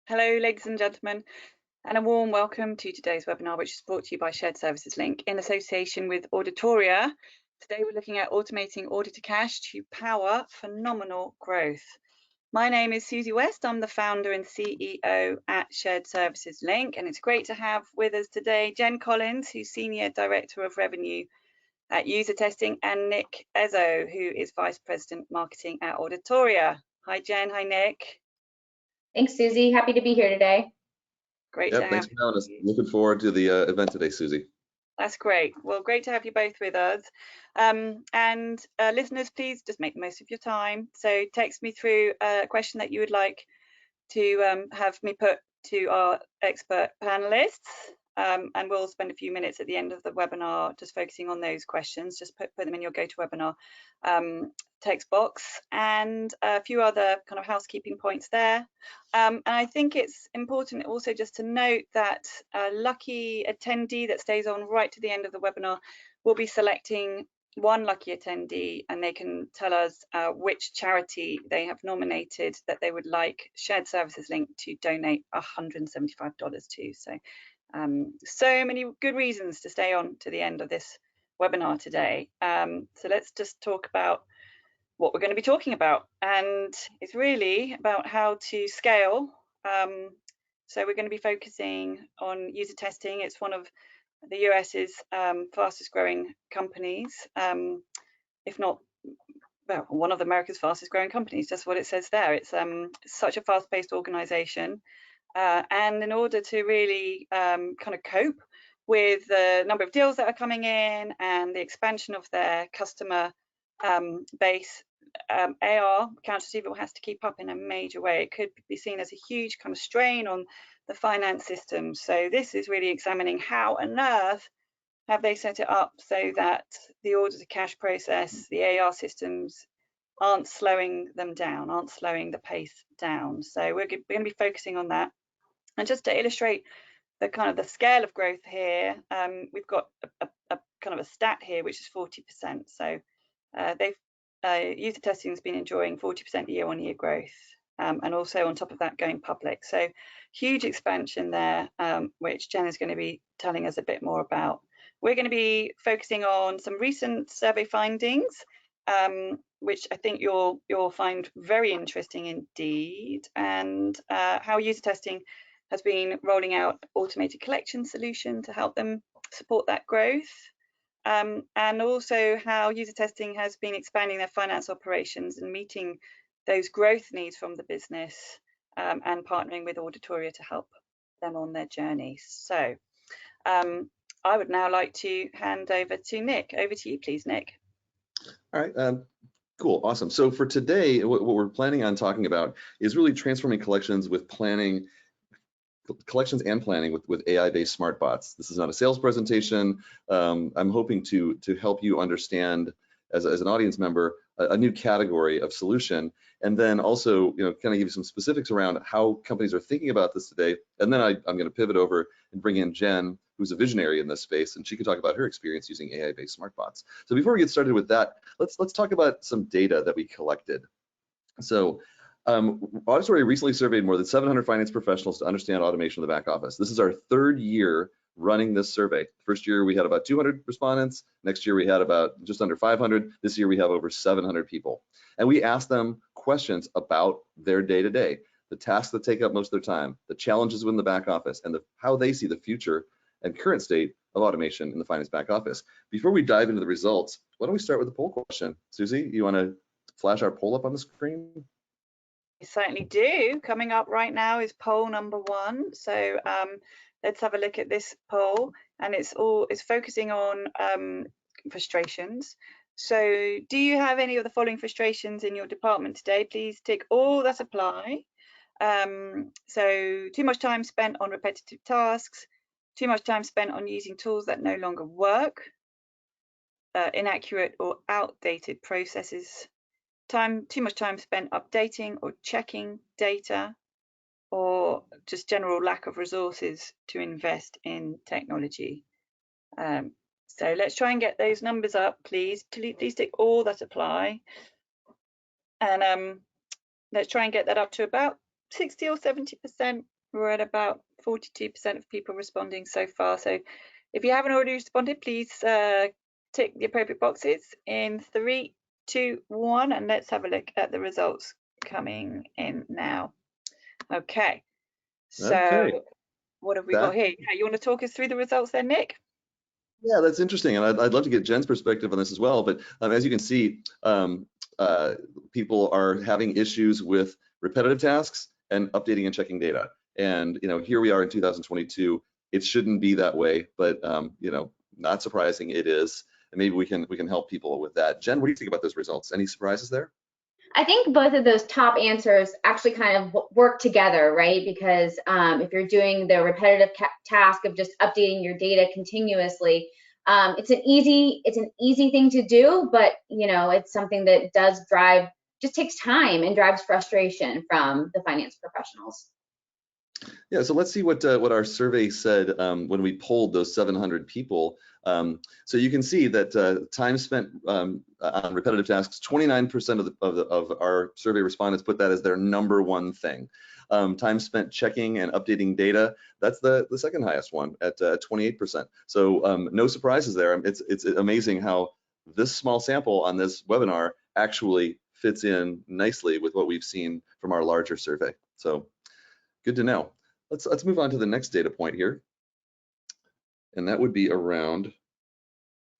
Hello, ladies and gentlemen, and a warm welcome to today's webinar, which is brought to you by Shared Services Link in association with Auditoria. Today, we're looking at automating order to cash to power phenomenal growth. My name is Susie West. I'm the founder and CEO at Shared Services Link, and it's great to have with us today Jen Collins, who's Senior Director of Revenue at UserTesting, and Nick Ezzo, who is Vice President Marketing at Auditoria. Hi, Jen. Hi, Nick. Thanks, Susie. Happy to be here today. Great to have thanks for having us. Looking forward to the event today, Susie. That's great. Well, great to have you both with us. Listeners, please just make the most of your time. So text me through a question that you would like to have me put to our expert panelists. And we'll spend a few minutes at the end of the webinar just focusing on those questions. Just put them in your GoToWebinar text box, and a few other kind of housekeeping points there. And I think it's important also just to note that a lucky attendee that stays on right to the end of the webinar will be selecting one lucky attendee, and they can tell us which charity they have nominated that they would like Shared Services Link to donate $175 to. So many good reasons to stay on to the end of this webinar today. So let's just talk about what we're going to be talking about, and it's really about how to scale. So we're going to be focusing on UserTesting. It's one of the US's fastest growing companies, if not, well, one of America's fastest growing companies. That's what it says there. It's such a fast-paced organization. And in order to really kind of cope with the number of deals that are coming in and the expansion of their customer base, AR, accounts receivable, has to keep up in a major way. It could be seen as a huge kind of strain on the finance system. So this is really examining how on earth have they set it up so that the order to cash process, the AR systems, aren't slowing them down, aren't slowing the pace down. So we're going to be focusing on that. And just to illustrate the kind of the scale of growth here, we've got a kind of a stat here, which is 40%. So UserTesting has been enjoying 40% year-on-year growth, and also on top of that going public. So huge expansion there, which Jen is going to be telling us a bit more about. We're going to be focusing on some recent survey findings, which I think you'll find very interesting indeed, and how UserTesting has been rolling out automated collection solution to help them support that growth, and also how UserTesting has been expanding their finance operations and meeting those growth needs from the business, and partnering with Auditoria to help them on their journey. So I would now like to hand over to Nick. Over to you, please, Nick. All right. Cool. Awesome. So for today, what we're planning on talking about is really transforming collections with planning. Collections and planning with AI-based smart bots. This is not a sales presentation. I'm hoping to help you understand as an audience member a new category of solution, and then also kind of give you some specifics around how companies are thinking about this today. And then I'm going to pivot over and bring in Jen, who's a visionary in this space, and she can talk about her experience using AI-based smart bots. So before we get started with that, let's talk about some data that we collected. So Auditoria recently surveyed more than 700 finance professionals to understand automation of the back office. This is our third year running this survey. First year we had about 200 respondents. Next year we had about just under 500. This year we have over 700 people. And we asked them questions about their day-to-day, the tasks that take up most of their time, the challenges within the back office, and how they see the future and current state of automation in the finance back office. Before we dive into the results, why don't we start with the poll question? Susie, you want to flash our poll up on the screen? We certainly do. Coming up right now is poll number 1. So let's have a look at this poll, and it's focusing on frustrations. So do you have any of the following frustrations in your department today? Please tick all that apply. So too much time spent on repetitive tasks, too much time spent on using tools that no longer work, inaccurate or outdated processes, too much time spent updating or checking data, or just general lack of resources to invest in technology. So let's try and get those numbers up, please. Please tick all that apply, and let's try and get that up to about 60 or 70%. We're at about 42% of people responding so far. So if you haven't already responded, please tick the appropriate boxes in 3, 2, 1, and let's have a look at the results coming in now. Okay, so Okay. what have we got here? Yeah, you want to talk us through the results then, Nick? Yeah, that's interesting, and I'd love to get Jen's perspective on this as well. But as you can see, people are having issues with repetitive tasks and updating and checking data. And here we are in 2022. It shouldn't be that way, but not surprising it is. And maybe we can help people with that. Jen, what do you think about those results? Any surprises there? I think both of those top answers actually kind of work together, right? Because if you're doing the repetitive task of just updating your data continuously, it's an easy thing to do, but it's something that just takes time and drives frustration from the finance professionals. Yeah, so let's see what our survey said when we polled those 700 people. So you can see that time spent on repetitive tasks, 29% of our survey respondents put that as their #1 thing. Time spent checking and updating data, that's the second highest one at 28%. So no surprises there. It's amazing how this small sample on this webinar actually fits in nicely with what we've seen from our larger survey. So good to know. Let's move on to the next data point here, and that would be around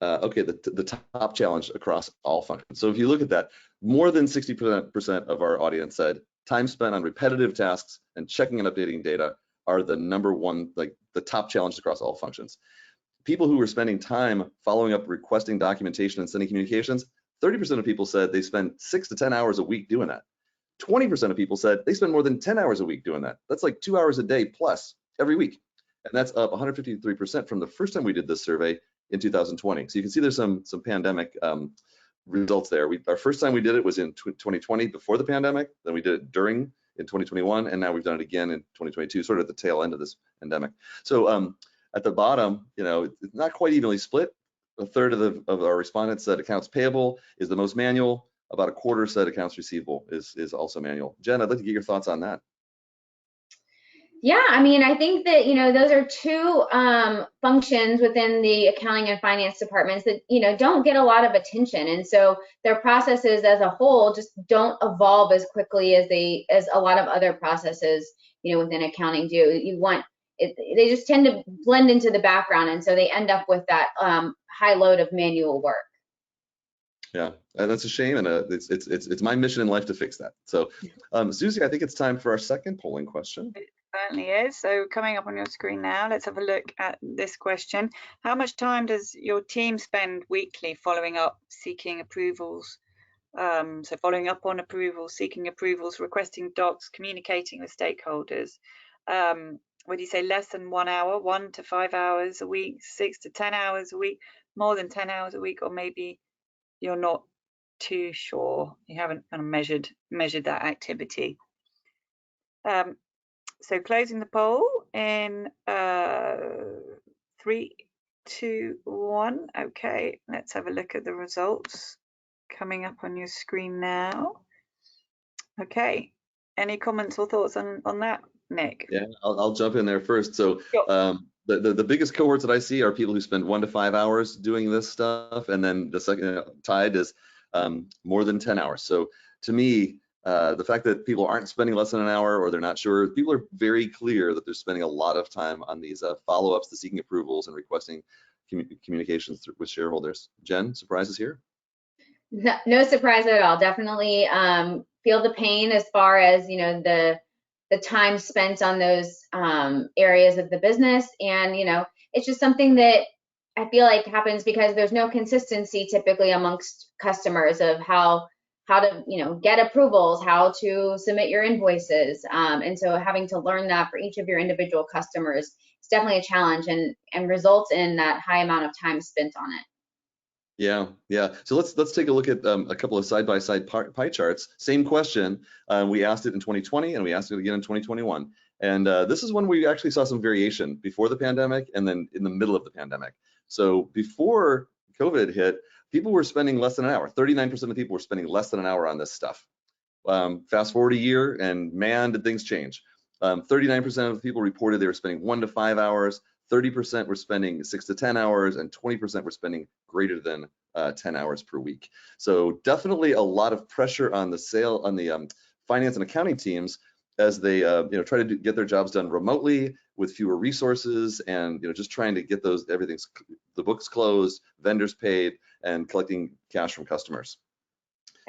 okay, the top challenge across all functions. So if you look at that, more than 60% of our audience said time spent on repetitive tasks and checking and updating data are the #1, like the top challenge across all functions. People who were spending time following up, requesting documentation and sending communications, 30% of people said they spend 6 to 10 hours a week doing that. 20% of people said they spend more than 10 hours a week doing that. That's like 2 hours a day plus every week. And that's up 153% from the first time we did this survey in 2020. So you can see there's some pandemic results there. Our first time we did it was in 2020 before the pandemic, then we did it during in 2021, and now we've done it again in 2022, sort of at the tail end of this pandemic. So at the bottom, it's not quite evenly split. A third of our respondents said accounts payable is the most manual. About a quarter said accounts receivable is also manual. Jen, I'd like to get your thoughts on that. Yeah, I mean, I think that, those are two functions within the accounting and finance departments that, don't get a lot of attention. And so their processes as a whole just don't evolve as quickly as a lot of other processes, within accounting do. They just tend to blend into the background. And so they end up with that high load of manual work. Yeah, that's a shame, and it's my mission in life to fix that. So, Susie, I think it's time for our second polling question. It certainly is. So coming up on your screen now, let's have a look at this question. How much time does your team spend weekly following up, seeking approvals? So following up on approvals, seeking approvals, requesting docs, communicating with stakeholders. Would you say less than 1 hour, 1 to 5 hours a week, 6 to 10 hours a week, more than 10 hours a week, or maybe you're not too sure, you haven't kind of measured that activity? So closing the poll in 3, 2, 1. Okay, let's have a look at the results coming up on your screen now. Okay, any comments or thoughts on that, Nick? Yeah, I'll jump in there first. So Sure. the biggest cohorts that I see are people who spend 1 to 5 hours doing this stuff, and then the second tied is more than 10 hours. So to me, the fact that people aren't spending less than an hour or they're not sure, people are very clear that they're spending a lot of time on these follow-ups, the seeking approvals and requesting communications with shareholders. Jen, surprises here? No surprise at all. Definitely feel the pain as far as, the time spent on those areas of the business. And, it's just something that I feel like happens because there's no consistency typically amongst customers of how to, get approvals, how to submit your invoices. And so having to learn that for each of your individual customers, is definitely a challenge and results in that high amount of time spent on it. Yeah. So let's take a look at a couple of side-by-side pie charts. Same question. We asked it in 2020 and we asked it again in 2021. And this is when we actually saw some variation before the pandemic and then in the middle of the pandemic. So before COVID hit, people were spending less than an hour. 39% of people were spending less than an hour on this stuff. Fast forward a year and man, did things change. 39% of the people reported they were spending 1 to 5 hours, 30% were spending 6 to 10 hours, and 20% were spending greater than 10 hours per week. So definitely a lot of pressure on the finance and accounting teams as they try to get their jobs done remotely with fewer resources, and just trying to get the books closed, vendors paid, and collecting cash from customers.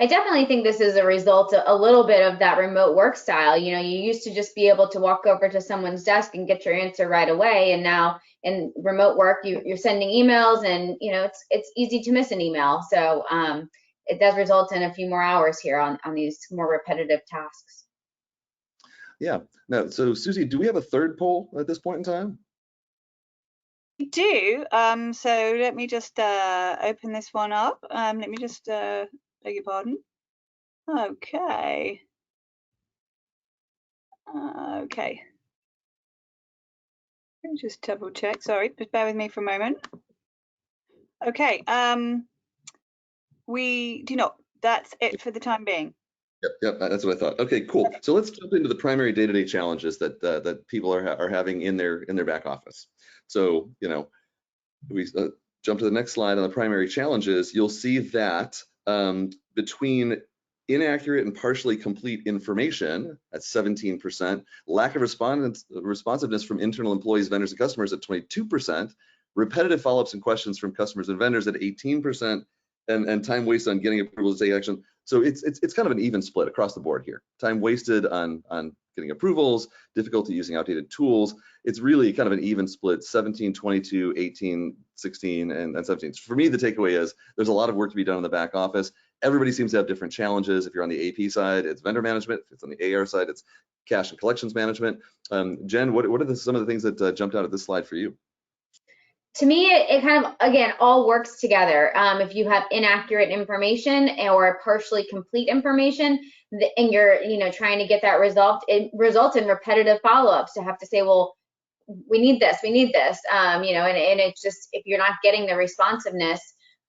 I definitely think this is a result of a little bit of that remote work style. You used to just be able to walk over to someone's desk and get your answer right away, and now in remote work, you're sending emails, and it's easy to miss an email. So it does result in a few more hours here on these more repetitive tasks. Yeah. Now, so Susie, do we have a third poll at this point in time? We do. So let me just open this one up. Let me just beg your pardon. Okay. Okay. Let me just double check. Sorry, just bear with me for a moment. Okay. We do not. That's it for the time being. Yep, that's what I thought. Okay, cool. So let's jump into the primary day-to-day challenges that people are having in their back office. So we jump to the next slide on the primary challenges. You'll see that between inaccurate and partially complete information at 17%, lack of responsiveness from internal employees, vendors, and customers at 22%, repetitive follow-ups and questions from customers and vendors at 18%, and time wasted on getting approvals to take action. So it's kind of an even split across the board here. Time wasted on getting approvals, difficulty using outdated tools. It's really kind of an even split, 17, 22, 18, 16, and 17. For me, the takeaway is there's a lot of work to be done in the back office. Everybody seems to have different challenges. If you're on the AP side, it's vendor management. If it's on the AR side, it's cash and collections management. Jen, what are some of the things that jumped out at this slide for you? To me, it kind of, again, all works together. If you have inaccurate information or partially complete information, and you're trying to get that resolved, it results in repetitive follow-ups to have to say, well, we need this, and it's just, if you're not getting the responsiveness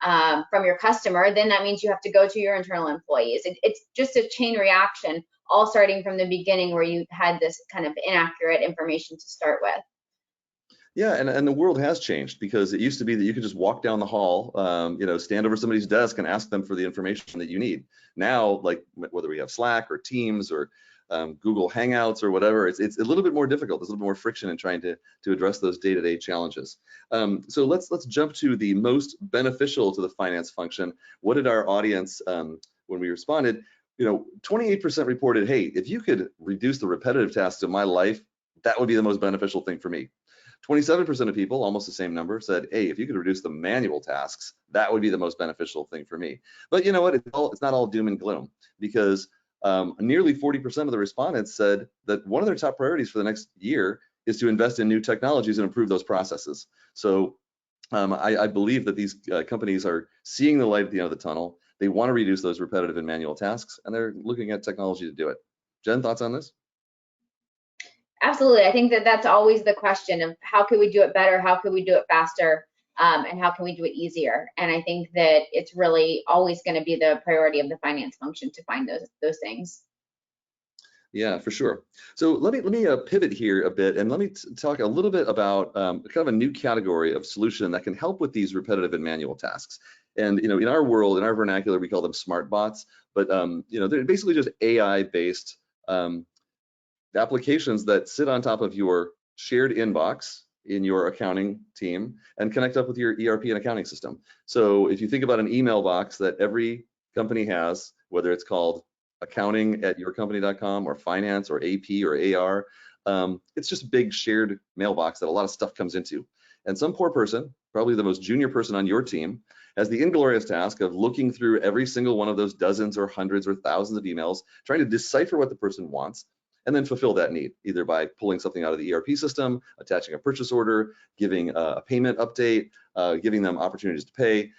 from your customer, then that means you have to go to your internal employees. It's just a chain reaction, all starting from the beginning where you had this kind of inaccurate information to start with. Yeah, and the world has changed, because it used to be that you could just walk down the hall, stand over somebody's desk and ask them for the information that you need. Now, like whether we have Slack or Teams or Google Hangouts or whatever, it's a little bit more difficult. There's a little more friction in trying to address those day-to-day challenges. So let's jump to the most beneficial to the finance function. What did our audience, when we responded, 28% reported, hey, if you could reduce the repetitive tasks of my life, that would be the most beneficial thing for me. 27% of people, almost the same number, said, hey, if you could reduce the manual tasks, that would be the most beneficial thing for me. But you know what, it's not all doom and gloom, because nearly 40% of the respondents said that one of their top priorities for the next year is to invest in new technologies and improve those processes. So I believe that these companies are seeing the light at the end of the tunnel. They want to reduce those repetitive and manual tasks, and they're looking at technology to do it. Jen, thoughts on this? Absolutely. I think that's always the question of how can we do it better, how can we do it faster, and how can we do it easier? And I think that it's really always going to be the priority of the finance function to find those things. Yeah, for sure. So let me pivot here a bit, and let me talk a little bit about kind of a new category of solution that can help with these repetitive and manual tasks. And in our world, in our vernacular, we call them smart bots, but they're basically just AI-based applications that sit on top of your shared inbox in your accounting team and connect up with your ERP and accounting system. So if you think about an email box that every company has, whether it's called accounting@yourcompany.com or finance or AP or AR, it's just a big shared mailbox that a lot of stuff comes into. And some poor person, probably the most junior person on your team, has the inglorious task of looking through every single one of those dozens or hundreds or thousands of emails, trying to decipher what the person wants, and then fulfill that need, either by pulling something out of the ERP system, attaching a purchase order, giving a payment update, giving them opportunities to pay.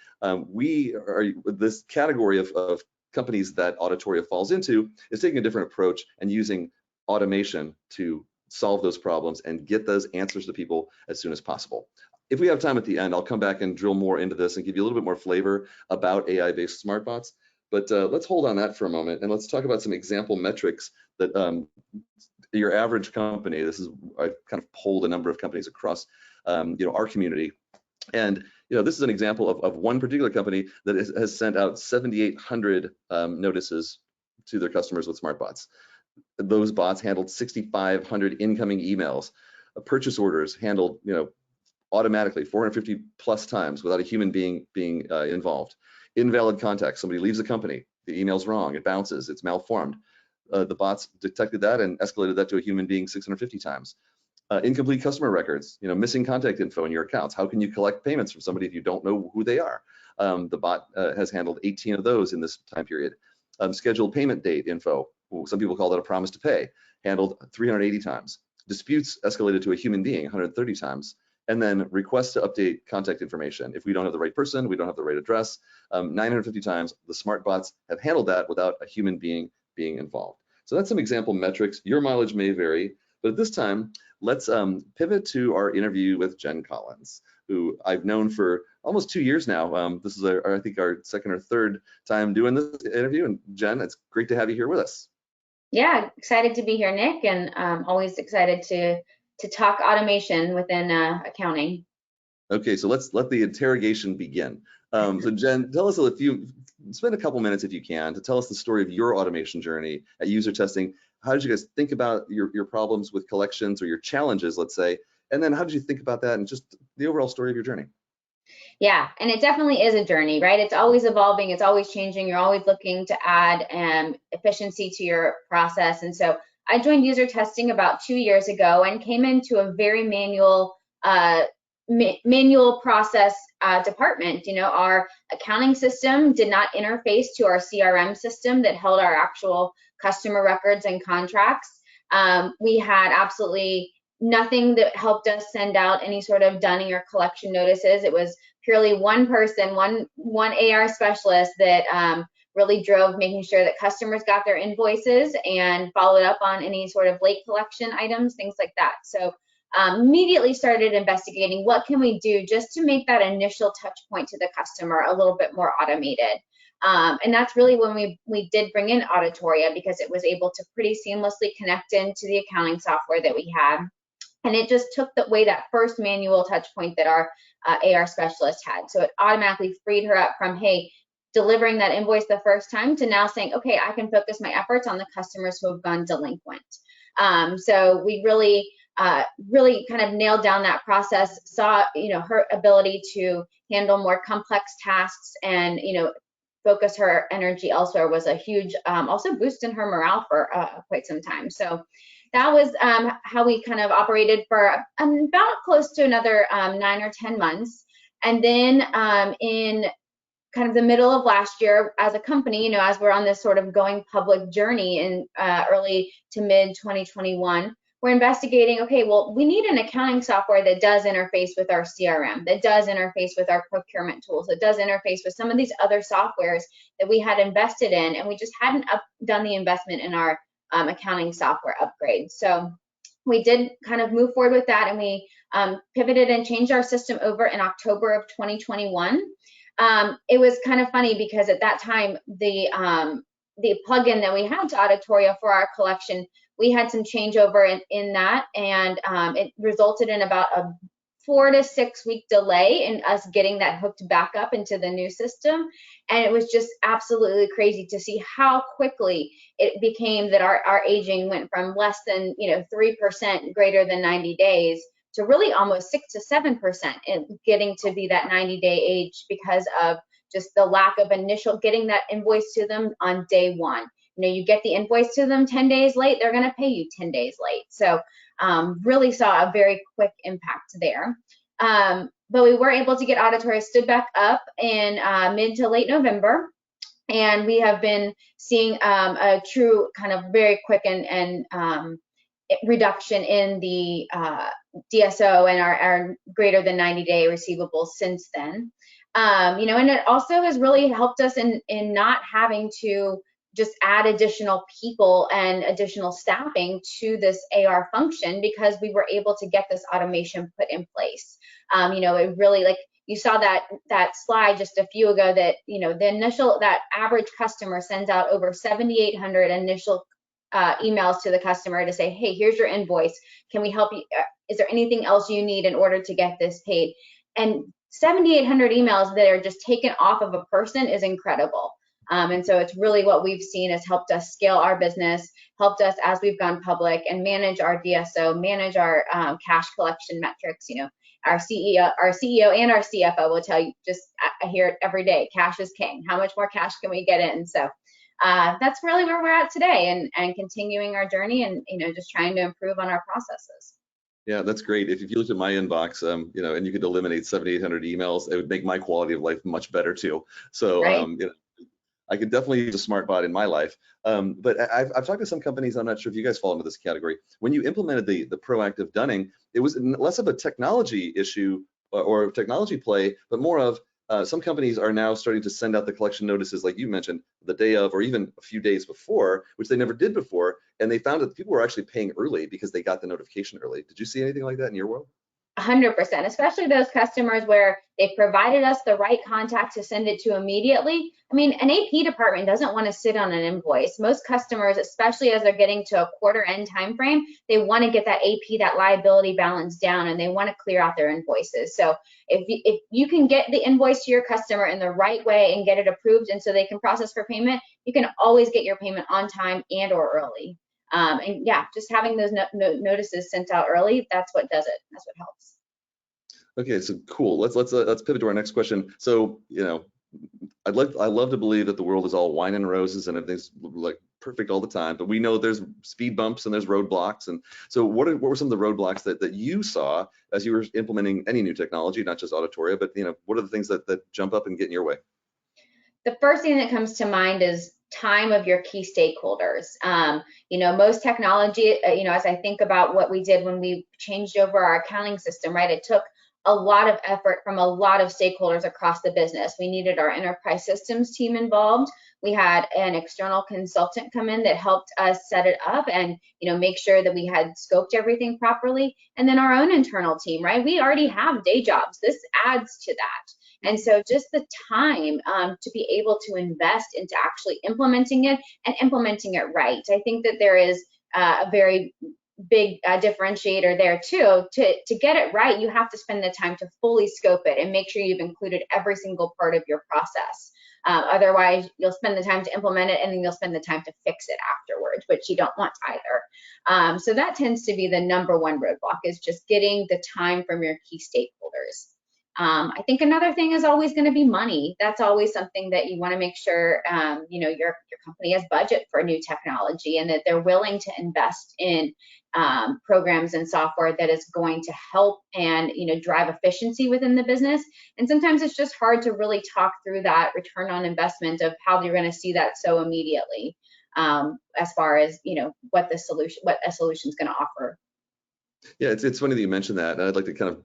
We are this category of companies that Auditoria falls into is taking a different approach and using automation to solve those problems and get those answers to people as soon as possible. If we have time at the end, I'll come back and drill more into this and give you a little bit more flavor about AI-based smart bots. But let's hold on that for a moment, and let's talk about some example metrics that your average company, I've kind of polled a number of companies across our community. And this is an example of one particular company that has sent out 7,800 notices to their customers with smart bots. Those bots handled 6,500 incoming emails. Purchase orders handled automatically 450 plus times without a human being involved. Invalid contacts, somebody leaves the company, the email's wrong, it bounces, it's malformed. The bots detected that and escalated that to a human being 650 times. Incomplete customer records, missing contact info in your accounts. How can you collect payments from somebody if you don't know who they are? The bot has handled 18 of those in this time period. Scheduled payment date info, some people call that a promise to pay, handled 380 times. Disputes escalated to a human being 130 times. And then requests to update contact information. If we don't have the right person, we don't have the right address, 950 times, the smart bots have handled that without a human being involved. So that's some example metrics. Your mileage may vary, but at this time, let's pivot to our interview with Jen Collins, who I've known for almost 2 years now. This is, I think, our second or third time doing this interview. And Jen, it's great to have you here with us. Yeah, excited to be here, Nick, and always excited to talk automation within accounting. Okay, so let's let the interrogation begin. So Jen, tell us spend a couple minutes if you can to tell us the story of your automation journey at UserTesting. How did you guys think about your problems with collections or your challenges, let's say, and then how did you think about that and just the overall story of your journey? Yeah, and it definitely is a journey, right? It's always evolving, it's always changing. You're always looking to add efficiency to your process. And so I joined UserTesting about 2 years ago and came into a very manual process department. Our accounting system did not interface to our CRM system that held our actual customer records and contracts. We had absolutely nothing that helped us send out any sort of dunning or collection notices. It was purely one person, one AR specialist that really drove making sure that customers got their invoices and followed up on any sort of late collection items, things like that. So immediately started investigating what can we do just to make that initial touch point to the customer a little bit more automated. And that's really when we did bring in Auditoria, because it was able to pretty seamlessly connect into the accounting software that we had. And it just took away that first manual touch point that our AR specialist had. So it automatically freed her up from, hey, delivering that invoice the first time to now saying, okay, I can focus my efforts on the customers who have gone delinquent. So we really kind of nailed down that process, saw, her ability to handle more complex tasks and, focus her energy elsewhere was a huge, also boost in her morale for quite some time. So that was how we kind of operated for about close to another 9 or 10 months. And then in kind of the middle of last year as a company, as we're on this sort of going public journey in early to mid 2021, we're investigating, okay, well, we need an accounting software that does interface with our CRM, that does interface with our procurement tools, that does interface with some of these other softwares that we had invested in, and we just hadn't done the investment in our accounting software upgrade. So we did kind of move forward with that, and we pivoted and changed our system over in October of 2021. It was kind of funny because at that time, the plugin that we had to Auditoria for our collection, we had some changeover in that, and it resulted in about a 4 to 6 week delay in us getting that hooked back up into the new system. And it was just absolutely crazy to see how quickly it became that our aging went from less than 3% greater than 90 days to really almost 6 to 7% in getting to be that 90-day age, because of just the lack of initial getting that invoice to them on day one. You get the invoice to them 10 days late, they're going to pay you 10 days late. So really saw a very quick impact there. But we were able to get Auditoria stood back up in mid to late November. And we have been seeing a true kind of very quick and reduction in the DSO and our greater than 90-day receivables since then. And it also has really helped us in not having to just add additional people and additional staffing to this AR function, because we were able to get this automation put in place. It really, like you saw that slide just a few ago, that that average customer sends out over 7,800 initial emails to the customer to say, hey, here's your invoice. Can we help you? Is there anything else you need in order to get this paid? And 7,800 emails that are just taken off of a person is incredible. And so it's really what we've seen has helped us scale our business, helped us as we've gone public and manage our DSO, manage our cash collection metrics. You know, our CEO and our CFO will tell you, just I hear it every day, cash is king. How much more cash can we get in? So that's really where we're at today, and continuing our journey, and just trying to improve on our processes. Yeah, that's great. If you looked at my inbox, and you could eliminate 7,800 emails, it would make my quality of life much better too. So, right. I could definitely use a smart bot in my life. But I've talked to some companies, I'm not sure if you guys fall into this category. When you implemented the proactive dunning, it was less of a technology issue or technology play, but more of some companies are now starting to send out the collection notices, like you mentioned, the day of or even a few days before, which they never did before. And they found that people were actually paying early because they got the notification early. Did you see anything like that in your world? 100%, especially those customers where they provided us the right contact to send it to immediately. I mean, an AP department doesn't want to sit on an invoice. Most customers, especially as they're getting to a quarter end time frame, they want to get that AP, that liability balance down, and they want to clear out their invoices. So if you can get the invoice to your customer in the right way and get it approved, and so they can process for payment, you can always get your payment on time and or early. And yeah, just having those notices sent out early, that's what does it. That's what helps. Okay, so cool. Let's pivot to our next question. So, I love to believe that the world is all wine and roses and everything's like perfect all the time, but we know there's speed bumps and there's roadblocks. And so what were some of the roadblocks that you saw as you were implementing any new technology, not just Auditoria, but what are the things that jump up and get in your way? The first thing that comes to mind is time of your key stakeholders. Most technology, as I think about what we did when we changed over our accounting system, right? It took a lot of effort from a lot of stakeholders across the business. We needed our enterprise systems team involved. We had an external consultant come in that helped us set it up and make sure that we had scoped everything properly. And then our own internal team, right? We already have day jobs. This adds to that. And so just the time to be able to invest into actually implementing it and implementing it right. I think that there is a very big differentiator there too. To get it right, you have to spend the time to fully scope it and make sure you've included every single part of your process. Otherwise, you'll spend the time to implement it and then you'll spend the time to fix it afterwards, which you don't want either. So that tends to be the number one roadblock, is just getting the time from your key stakeholders. I think another thing is always going to be money. That's always something that you want to make sure your company has budget for new technology and that they're willing to invest in programs and software that is going to help and drive efficiency within the business. And sometimes it's just hard to really talk through that return on investment of how you're going to see that so immediately, as far as what a solution is going to offer. Yeah, it's funny that you mentioned that. And I'd like to kind of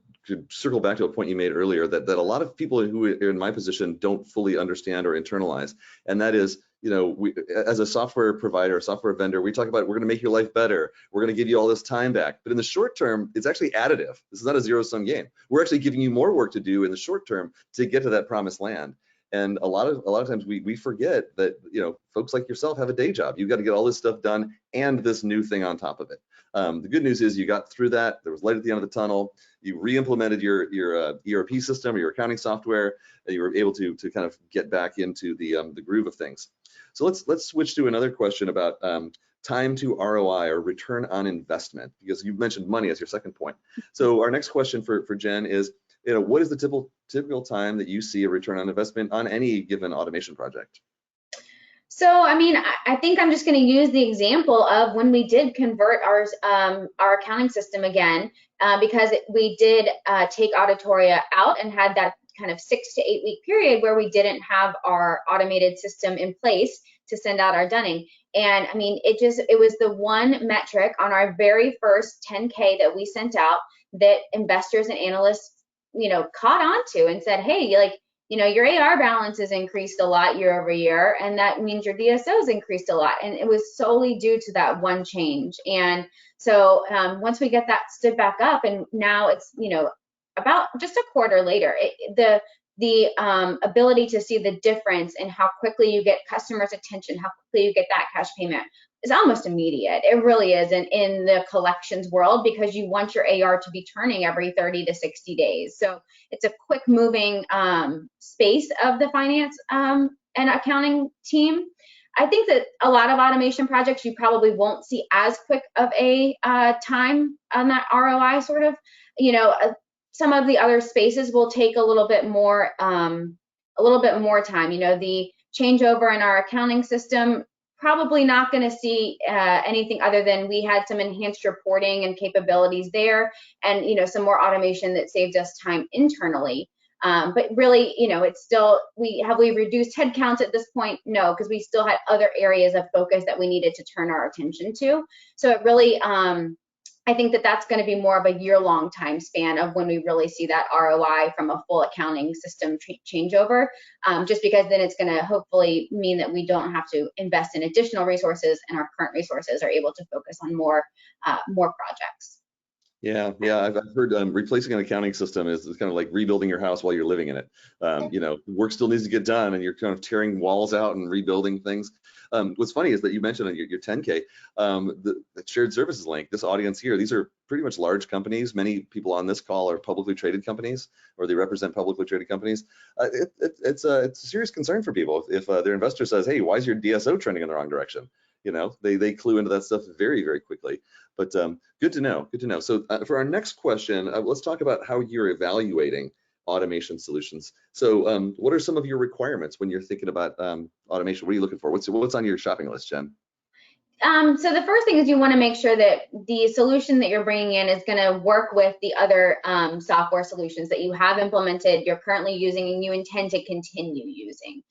circle back to a point you made earlier, that a lot of people who are in my position don't fully understand or internalize. And that is, we, as a software provider, a software vendor, we talk about, we're going to make your life better. We're going to give you all this time back. But in the short term, it's actually additive. This is not a zero-sum game. We're actually giving you more work to do in the short term to get to that promised land. And a lot of times we forget that folks like yourself have a day job. You've got to get all this stuff done and this new thing on top of it. The good news is you got through that. There was light at the end of the tunnel. You re-implemented your ERP system or your accounting software, and you were able to kind of get back into the groove of things. So let's switch to another question about time to ROI, or return on investment, because you mentioned money as your second point. So our next question for Jen is, what is the typical time that you see a return on investment on any given automation project? So, I mean, I think I'm just going to use the example of when we did convert our accounting system again, because we did take Auditoria out and had that kind of 6 to 8 week period where we didn't have our automated system in place to send out our dunning. And I mean, it was the one metric on our very first 10K that we sent out that investors and analysts, caught on to and said, hey, your AR balance has increased a lot year over year, and that means your DSOs increased a lot. And it was solely due to that one change. And so once we get that stood back up, and now it's, about just a quarter later, the ability to see the difference in how quickly you get customers' attention, how quickly you get that cash payment, almost immediate. It really is in the collections world, because you want your AR to be turning every 30 to 60 days. So it's a quick moving space of the finance and accounting team. I think that a lot of automation projects, you probably won't see as quick of a time on that ROI sort of. Some of the other spaces will take a little bit more time. The changeover in our accounting system, probably not going to see anything other than we had some enhanced reporting and capabilities there, and some more automation that saved us time internally. But really, it's still, have we reduced headcounts at this point? No, because we still had other areas of focus that we needed to turn our attention to. So it really, I think that that's going to be more of a year-long time span of when we really see that ROI from a full accounting system changeover, just because then it's going to hopefully mean that we don't have to invest in additional resources, and our current resources are able to focus on more projects. Yeah, I've heard replacing an accounting system is kind of like rebuilding your house while you're living in it. Work still needs to get done, and you're kind of tearing walls out and rebuilding things. What's funny is that you mentioned on your 10K, the shared services link, this audience here, these are pretty much large companies. Many people on this call are publicly traded companies, or they represent publicly traded companies. It's a serious concern for people if their investor says, hey, why is your DSO trending in the wrong direction? They clue into that stuff very, very quickly. But good to know. So for our next question, let's talk about how you're evaluating automation solutions. So what are some of your requirements when you're thinking about automation? What are you looking for? What's on your shopping list, Jen? So the first thing is you want to make sure that the solution that you're bringing in is going to work with the other software solutions that you have implemented, you're currently using, and you intend to continue using.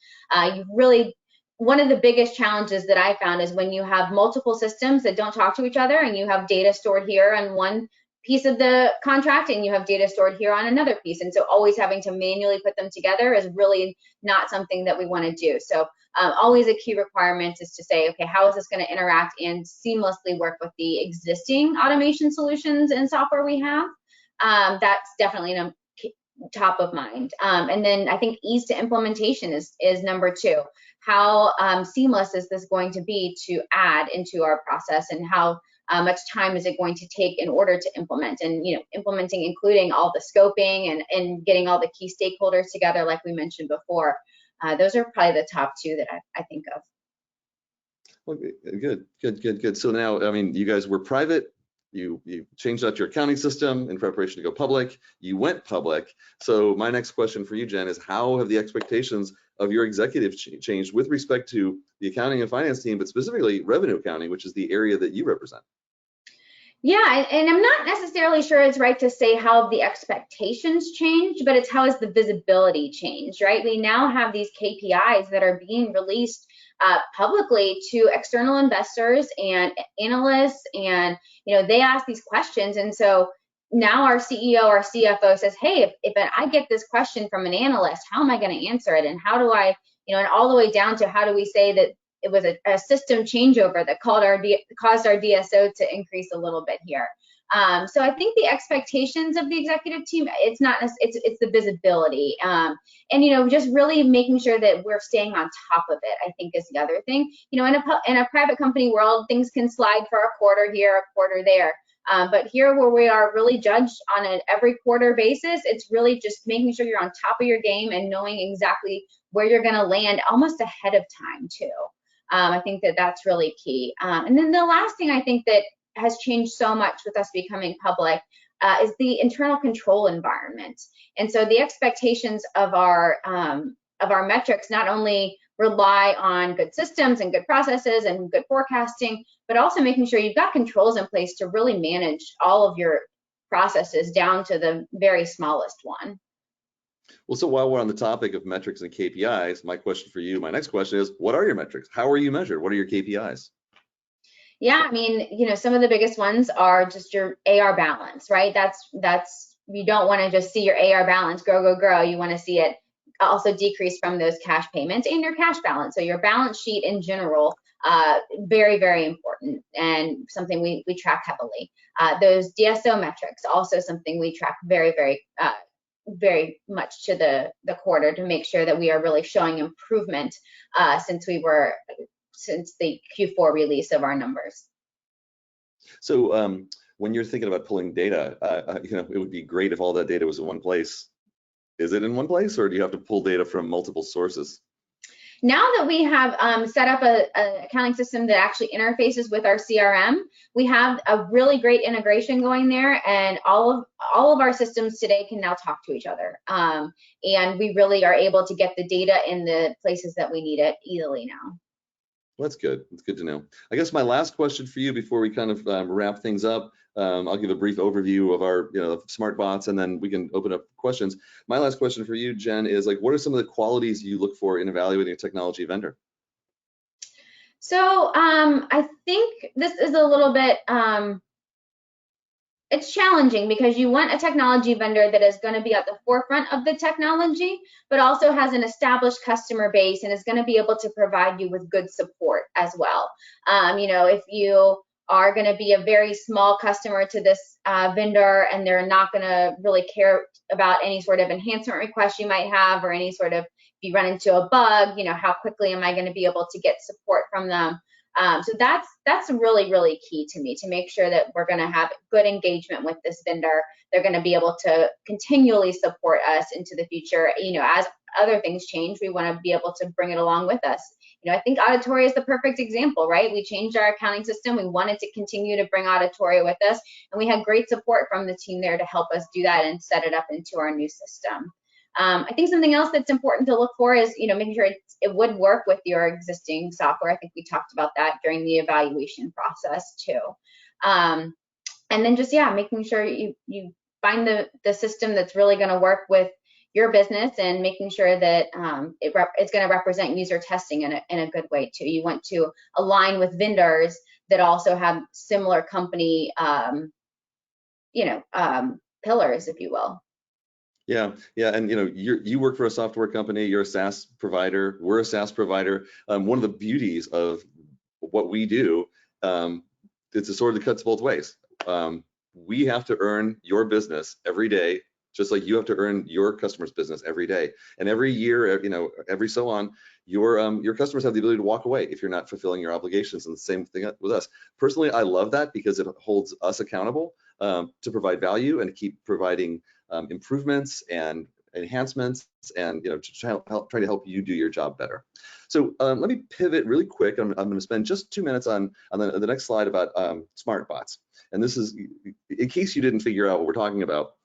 One of the biggest challenges that I found is when you have multiple systems that don't talk to each other, and you have data stored here on one piece of the contract and you have data stored here on another piece. And so always having to manually put them together is really not something that we want to do. So always a key requirement is to say, okay, how is this going to interact and seamlessly work with the existing automation solutions and software we have? That's definitely top of mind. And then I think ease to implementation is number two. How seamless is this going to be to add into our process, and how much time is it going to take in order to implement? And implementing, including all the scoping and getting all the key stakeholders together, like we mentioned before. Those are probably the top two that I think of. Well, good. So now, I mean, you guys were private. You changed out your accounting system in preparation to go public. You went public. So my next question for you, Jen, is how have the expectations of your executive changed with respect to the accounting and finance team, but specifically revenue accounting, which is the area that you represent? Yeah, and I'm not necessarily sure it's right to say how the expectations changed, but it's how has the visibility changed, right? We now have these KPIs that are being released publicly to external investors and analysts, and they ask these questions, and so now our CEO, our CFO says, hey, if I get this question from an analyst, how am I going to answer it, and how do I, and all the way down to how do we say that it was a system changeover that caused our DSO to increase a little bit here. So I think the expectations of the executive team, it's the visibility, and just really making sure that we're staying on top of it, I think, is the other thing. In a private company world, things can slide for a quarter here, a quarter there. But here, where we are really judged on an every quarter basis, it's really just making sure you're on top of your game and knowing exactly where you're going to land almost ahead of time too. I think that that's really key. And then the last thing I think that has changed so much with us becoming public is the internal control environment. And so the expectations of our metrics not only rely on good systems and good processes and good forecasting, but also making sure you've got controls in place to really manage all of your processes down to the very smallest one. Well, so while we're on the topic of metrics and KPIs, my next question is, what are your metrics? How are you measured? What are your KPIs? Yeah, I mean, some of the biggest ones are just your AR balance, right? That's you don't want to just see your AR balance grow. You want to see it also decrease from those cash payments and your cash balance. So your balance sheet in general, very, very important, and something we track heavily. Those DSO metrics, also something we track very, very much to the quarter to make sure that we are really showing improvement since we were since the Q4 release of our numbers. So when you're thinking about pulling data, it would be great if all that data was in one place. Is it in one place, or do you have to pull data from multiple sources? Now that we have set up an accounting system that actually interfaces with our CRM, we have a really great integration going there, and all of our systems today can now talk to each other. And we really are able to get the data in the places that we need it easily now. Well, that's good. It's good to know. I guess my last question for you before we kind of wrap things up, I'll give a brief overview of our smart bots, and then we can open up questions. My last question for you, Jen, is like, what are some of the qualities you look for in evaluating a technology vendor? So I think this is a little bit, it's challenging because you want a technology vendor that is going to be at the forefront of the technology, but also has an established customer base and is going to be able to provide you with good support as well. If you are going to be a very small customer to this vendor and they're not going to really care about any sort of enhancement request you might have, or any sort of, if you run into a bug, how quickly am I going to be able to get support from them? So that's really, really key to me, to make sure that we're going to have good engagement with this vendor. They're going to be able to continually support us into the future. As other things change, we want to be able to bring it along with us. I think Auditoria is the perfect example, right? We changed our accounting system. We wanted to continue to bring Auditoria with us, and we had great support from the team there to help us do that and set it up into our new system. I think something else that's important to look for is, making sure it would work with your existing software. I think we talked about that during the evaluation process too. And then just, making sure you find the system that's really going to work with your business, and making sure that it's going to represent UserTesting in a good way too. You want to align with vendors that also have similar company, pillars, if you will. Yeah, and you work for a software company. You're a SaaS provider. We're a SaaS provider. One of the beauties of what we do, it's a sword that cuts both ways. We have to earn your business every day, just like you have to earn your customers' business every day. And every year, every so on, your customers have the ability to walk away if you're not fulfilling your obligations. And the same thing with us. Personally, I love that because it holds us accountable to provide value and to keep providing improvements and enhancements, and to try to help you do your job better. So let me pivot really quick. I'm going to spend just 2 minutes on the next slide about smart bots. And this is, in case you didn't figure out what we're talking about,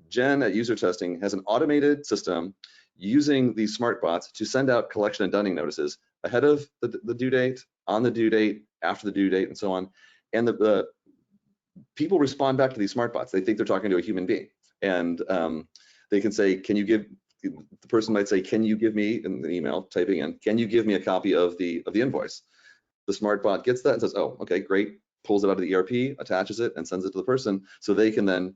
Jen at UserTesting has an automated system using these smart bots to send out collection and dunning notices ahead of the due date, on the due date, after the due date, and so on. And the people respond back to these smart bots. They think they're talking to a human being. And they can say, the person might say, can you give me, in the email, typing in, can you give me a copy of the invoice? The smart bot gets that and says, oh, okay, great, pulls it out of the ERP, attaches it, and sends it to the person, so they can then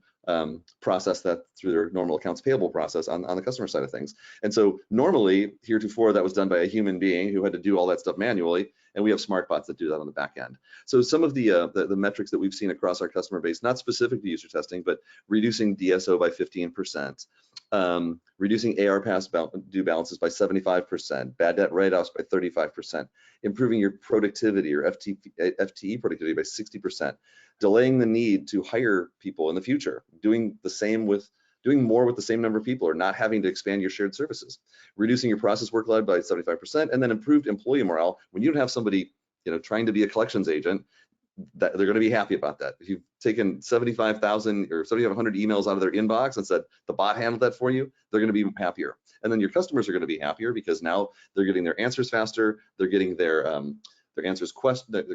process that through their normal accounts payable process on the customer side of things. And so normally, heretofore, that was done by a human being who had to do all that stuff manually, and we have smart bots that do that on the back end. So some of the metrics that we've seen across our customer base, not specific to UserTesting, but reducing DSO by 15%, reducing AR past due balances by 75%, bad debt write-offs by 35%, improving your productivity or FTE productivity by 60%, delaying the need to hire people in the future, doing more with the same number of people, or not having to expand your shared services, reducing your process workload by 75%, and then improved employee morale. When you don't have somebody trying to be a collections agent, that they're going to be happy about that. If you've taken 75,000 or 7,500 emails out of their inbox and said the bot handled that for you, they're going to be happier. And then your customers are going to be happier because now they're getting their answers faster. They're getting their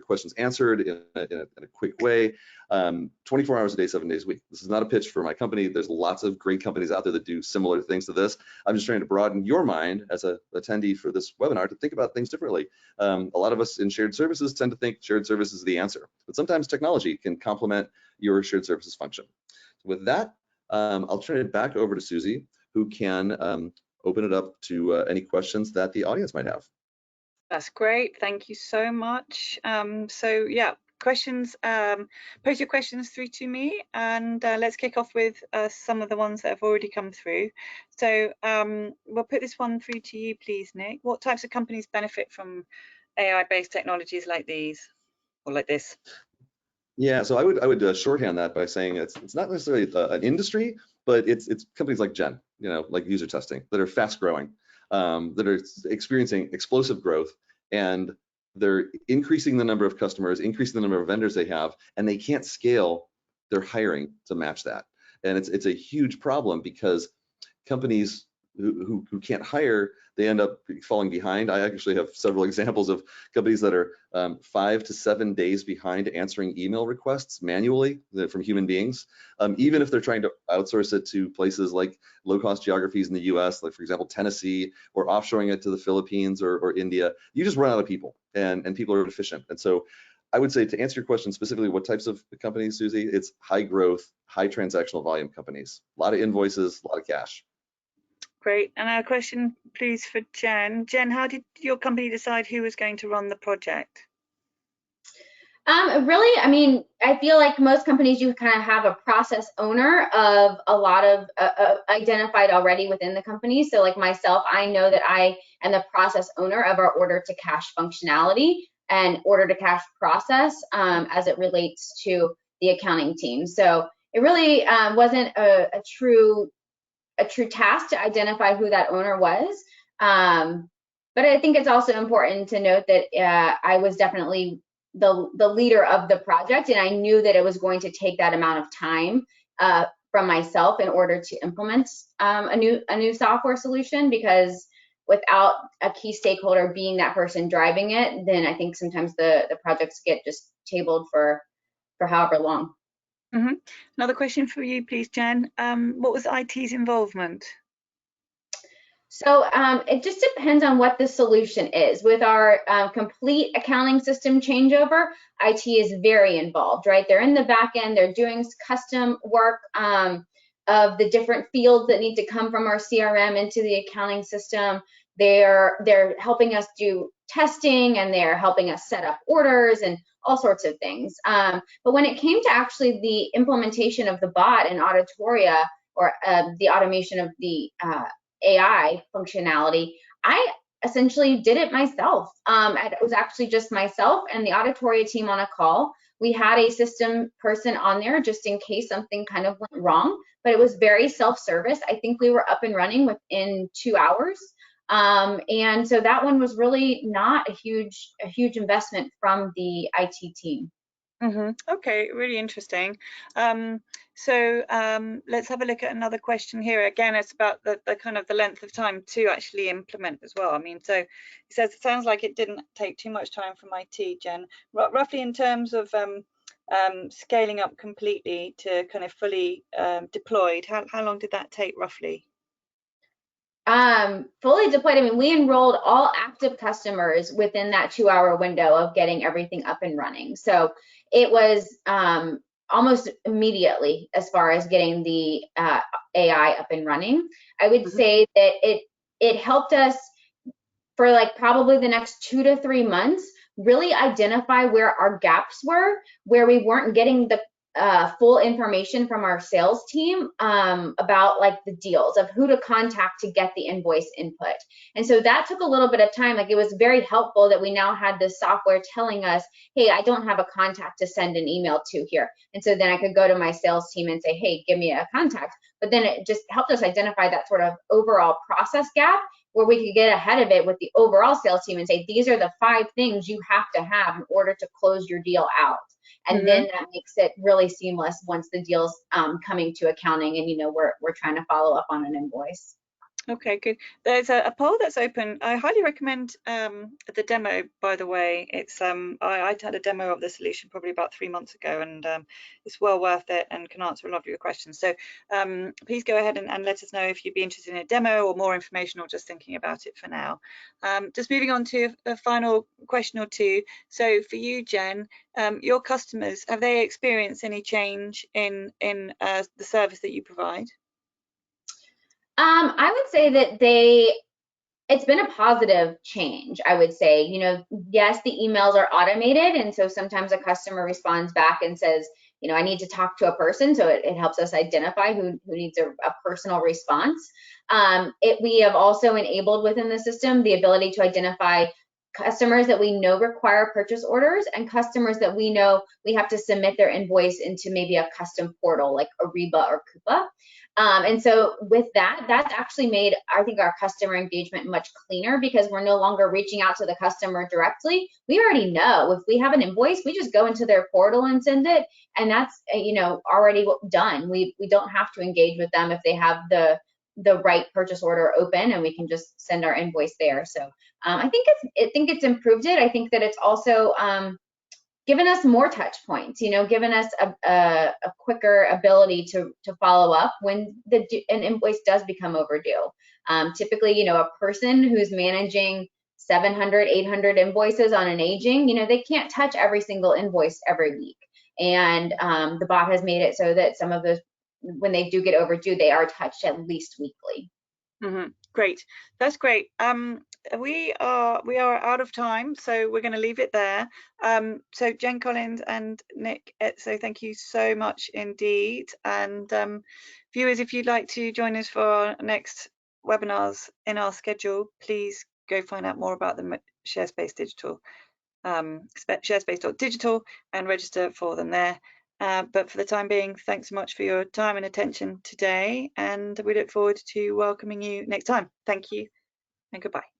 questions answered in a quick way, 24 hours a day, 7 days a week. This is not a pitch for my company. There's lots of great companies out there that do similar things to this. I'm just trying to broaden your mind as an attendee for this webinar to think about things differently. A lot of us in shared services tend to think shared services is the answer, but sometimes technology can complement your shared services function. With that, I'll turn it back over to Susie, who can open it up to any questions that the audience might have. That's great. Thank you so much. So yeah, questions, post your questions through to me, and let's kick off with some of the ones that have already come through. So we'll put this one through to you, please, Nick. What types of companies benefit from AI-based technologies like these or like this? Yeah, so I would shorthand that by saying it's not necessarily an industry, but it's companies like Gen, like UserTesting, that are fast growing, that are experiencing explosive growth, and they're increasing the number of customers, increasing the number of vendors they have, and they can't scale their hiring to match that. And it's a huge problem because companies who can't hire, they end up falling behind. I actually have several examples of companies that are 5 to 7 days behind answering email requests manually from human beings, even if they're trying to outsource it to places like low-cost geographies in the US, like for example, Tennessee, or offshoring it to the Philippines or India. You just run out of people, and people are inefficient. And so I would say, to answer your question specifically, what types of companies, Susie, it's high growth, high transactional volume companies, a lot of invoices, a lot of cash. Great. And a question, please, for Jen. Jen, how did your company decide who was going to run the project? Really, I mean, I feel like most companies, you kind of have a process owner of a lot of identified already within the company. So like myself, I know that I am the process owner of our order to cash functionality and order to cash process as it relates to the accounting team. So it really wasn't a true task to identify who that owner was. But I think it's also important to note that I was definitely the leader of the project, and I knew that it was going to take that amount of time from myself in order to implement a new software solution, because without a key stakeholder being that person driving it, then I think sometimes the projects get just tabled for however long. Mm-hmm. Another question for you, please, Jen. What was IT's involvement? So it just depends on what the solution is. With our complete accounting system changeover, IT is very involved, right? They're in the back end, they're doing custom work of the different fields that need to come from our CRM into the accounting system. They're helping us do testing, and they're helping us set up orders and all sorts of things. But when it came to actually the implementation of the bot in Auditoria, or the automation of the AI functionality, I essentially did it myself. It was actually just myself and the Auditoria team on a call. We had a system person on there just in case something kind of went wrong, but it was very self-service. I think we were up and running within 2 hours. And so that one was really not a huge investment from the IT team. Mm-hmm. Okay, really interesting. So let's have a look at another question here. Again, it's about the kind of the length of time to actually implement as well. I mean, so it says it sounds like it didn't take too much time from IT, Jen. Roughly in terms of scaling up completely to kind of fully deployed, how long did that take roughly? Fully deployed, I mean, we enrolled all active customers within that 2-hour window of getting everything up and running. So it was almost immediately as far as getting the AI up and running. I would say that it helped us for like probably the next 2 to 3 months really identify where our gaps were, where we weren't getting the full information from our sales team about like the deals, of who to contact to get the invoice input. And so that took a little bit of time. Like, it was very helpful that we now had this software telling us, hey, I don't have a contact to send an email to here. And so then I could go to my sales team and say, hey, give me a contact. But then it just helped us identify that sort of overall process gap, where we could get ahead of it with the overall sales team and say, these are the 5 things you have to have in order to close your deal out. And then that makes it really seamless once the deal's coming to accounting, and we're trying to follow up on an invoice. Okay, good. There's a poll that's open. I highly recommend the demo, by the way. It's I had a demo of the solution probably about 3 months ago, and it's well worth it and can answer a lot of your questions. So please go ahead and let us know if you'd be interested in a demo or more information, or just thinking about it for now. Just moving on to a final question or two. So for you, Jen, your customers, have they experienced any change in the service that you provide? I would say that it's been a positive change. I would say, yes, the emails are automated, and so sometimes a customer responds back and says, I need to talk to a person. So it helps us identify who needs a personal response. We have also enabled within the system the ability to identify customers that we know require purchase orders and customers that we know we have to submit their invoice into maybe a custom portal like Ariba or Coupa. And so with that, that's actually made, I think, our customer engagement much cleaner because we're no longer reaching out to the customer directly. We already know if we have an invoice, we just go into their portal and send it, and that's already done. We don't have to engage with them if they have the right purchase order open, and we can just send our invoice there. So I think it's improved it. I think that it's also given us more touch points, given us a quicker ability to follow up when an invoice does become overdue. Typically, a person who's managing 700, 800 invoices on an aging, they can't touch every single invoice every week. And the bot has made it so that some of those, when they do get overdue, they are touched at least weekly. Mm-hmm. Great, that's great. We are out of time, so we're going to leave it there. So Jen Collins and Nick Etzo, thank you so much indeed. And viewers, if you'd like to join us for our next webinars in our schedule, please go find out more about the ShareSpace Digital, sharespace.digital, and register for them there. But for the time being, thanks so much for your time and attention today, and we look forward to welcoming you next time. Thank you and goodbye.